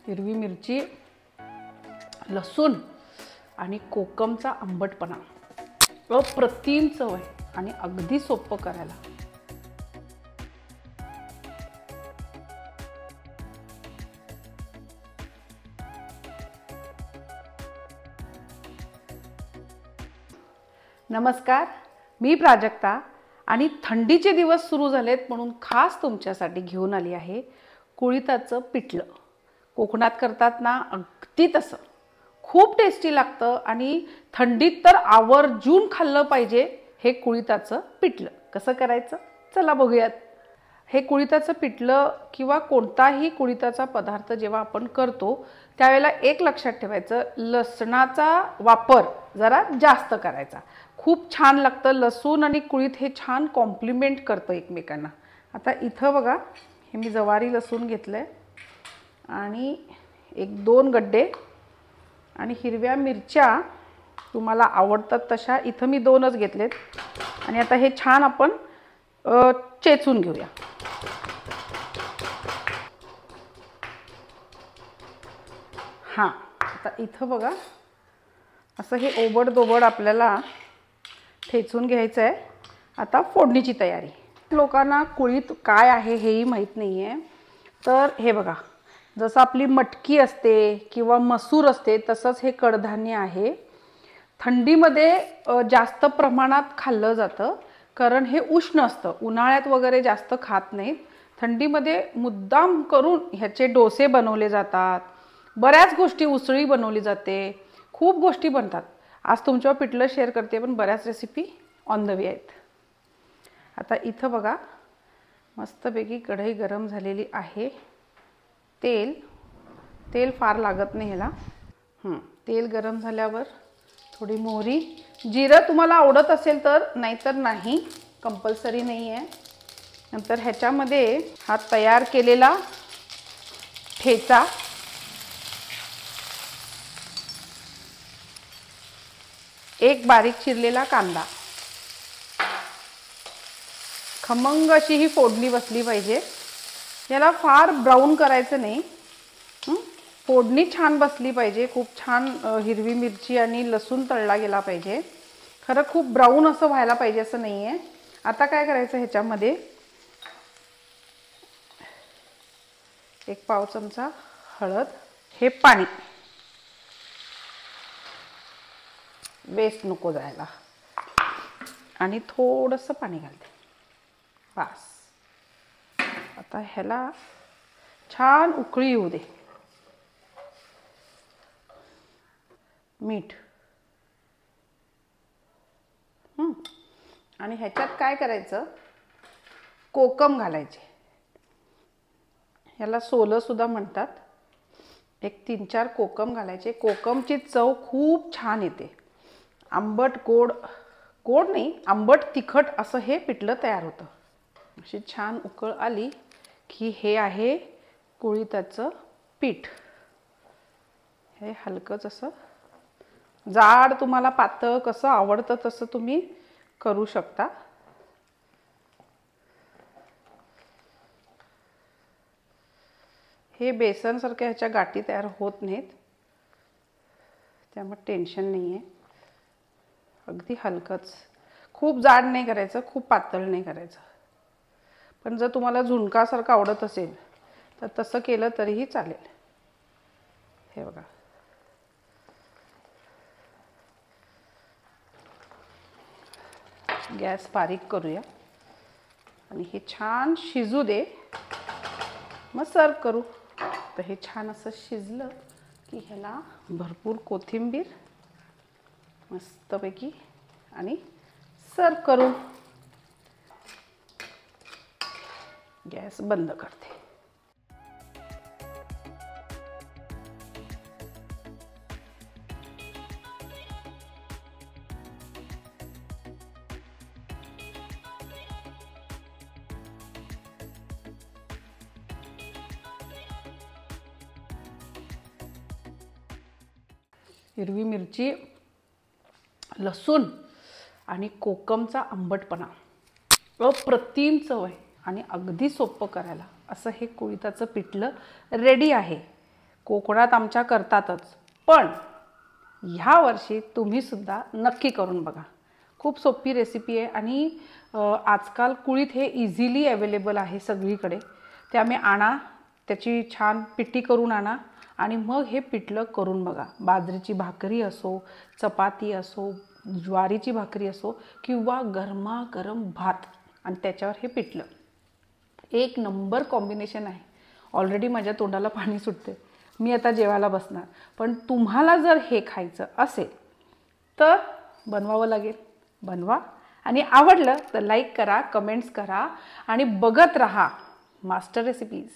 हिरवी मिरची, लसूण आणि कोकमचा आंबटपणा, अप्रतिम चव आहे आणि अगदी सोपं करायला. नमस्कार, मी प्राजक्ता आणि थंडीचे दिवस सुरू झालेत म्हणून खास तुमच्यासाठी घेऊन आली आहे कुळिथाचं पिठलं. कोकणात करतात ना, अगदी तसं खूप टेस्टी लागतं आणि थंडीत तर आवर्जून खाल्लं पाहिजे हे कुळिथाचं पिठलं. कसं करायचं चला बघूयात. हे कुळिथाचं पिठलं किंवा कोणताही कुळिथाचा पदार्थ जेव्हा आपण करतो त्यावेळेला एक लक्षात ठेवायचं, लसणाचा वापर जरा जास्त करायचा. खूप छान लागतं. लसूण आणि कुळीथ हे छान कॉम्प्लिमेंट करतं एकमेकांना. आता इथं बघा, हे मी जवारी लसूण घेतलं आहे आणि 1-2 गड्डे आणि हिरव्या मिरच्या तुम्हाला आवडतात तशा इथं मी 2च घेतलेत. आणि आता हे छान आपण चेचून घेऊया. हां, आता इथं बघा असं हे ओबडदोबड आपल्याला ठेचून घ्यायचं आहे. आता फोडणीची तयारी. लोकांना कुळीथ काय आहे हेही माहीत नाही आहे. तर हे बघा, जसं आपली मटकी असते किंवा मसूर असते तसंच हे कडधान्य आहे. थंडीमध्ये जास्त प्रमाणात खाल्लं जातं कारण हे उष्ण असतं. उन्हाळ्यात वगैरे जास्त खात नाहीत. थंडीमध्ये मुद्दाम करून ह्याचे डोसे बनवले जातात. बऱ्याच गोष्टी, उसळी बनवली जाते, खूप गोष्टी बनतात. आज तुमच्यावर पिठलं शेअर करते पण बऱ्याच रेसिपी ऑन द वे आहेत. आता इथं बघा मस्तपैकी कढई गरम झालेली आहे. तेल फार लागत नाही ह्याला. तेल गरम झाल्यावर थोडी मोहरी, जिरं तुम्हाला आवडत असेल तर, नाहीतर नाही, कंपल्सरी नाही आहे. नंतर ह्याच्यामध्ये हा तयार केलेला ठेचा, एक बारीक चिरलेला कांदा, खमंग अशी ही फोडणी बसली पाहिजे. याला फार ब्राऊन करायचं नाही, फोडणी छान बसली पाहिजे. खूप छान हिरवी मिरची आणि लसूण तळला गेला पाहिजे. खरं खूप ब्राऊन असं व्हायला पाहिजे असं नाही आहे. आता काय करायचं, ह्याच्यामध्ये 1 पाव चमचा हळद, हे पाणी वेस्ट नको जायला आणि थोडंसं पाणी घालते बस. आता ह्याला छान उकळी येऊ दे. मीठ आणि ह्याच्यात काय करायचं, कोकम घालायचे. ह्याला सोलं सुद्धा म्हणतात. एक 3-4 कोकम घालायचे. कोकमची चव खूप छान येते. आंबट गोड, गोड नाही, आंबट तिखट असं हे पिठलं तयार होतं. अशी छान उकळ आली की हे आहे कुळिथाचं पीठ. हे हलकंच असं जाड, तुम्हाला पातळ कसं आवडतं तसं तुम्ही करू शकता. हे बेसनसारख्या ह्याच्या गाठी तयार होत नाहीत त्यामुळे टेन्शन नाही आहे. अगदी हलकंच, खूप जाड नाही करायचं, खूप पातळ नाही करायचं. पण जर तुम्हाला झुणकासारखं आवडत असेल तर तसं केलं तरीही चालेल. हे बघा, गॅस बारीक करूया आणि हे छान शिजू दे, मग सर्व करू. तर हे छान असं शिजलं की ह्याला भरपूर कोथिंबीर मस्तपैकी आणि सर्व करू. गॅस बंद करते. हिरवी मिरची, लसूण आणि कोकमचा आंबटपणा, अप्रतिम चव आहे आणि अगदी सोपं करायला. असं हे कुळिथाचं पिठलं रेडी आहे. कोकणात आमच्या करतातच, पण ह्या वर्षी तुम्हीसुद्धा नक्की करून बघा. खूप सोपी रेसिपी आहे आणि आजकाल कुळीथ हे इझिली अवेलेबल आहे सगळीकडे. त्यामुळे आणा, त्याची छान पिठी करून आणा आणि मग हे पिठलं करून बघा. बाजरीची भाकरी असो, चपाती असो, ज्वारीची भाकरी असो किंवा गरमागरम भात आणि त्याच्यावर हे पिठलं, एक नंबर कॉम्बिनेशन आहे. ऑलरेडी माझ्या तोंडाला पाणी सुटते, मी आता जेवायला बसणार. पण तुम्हाला जर हे खायचं असेल तर बनवावं लागेल. बनवा आणि आवडलं तर लाईक करा, कमेंट्स करा आणि बघत राहा मास्टर रेसिपीज.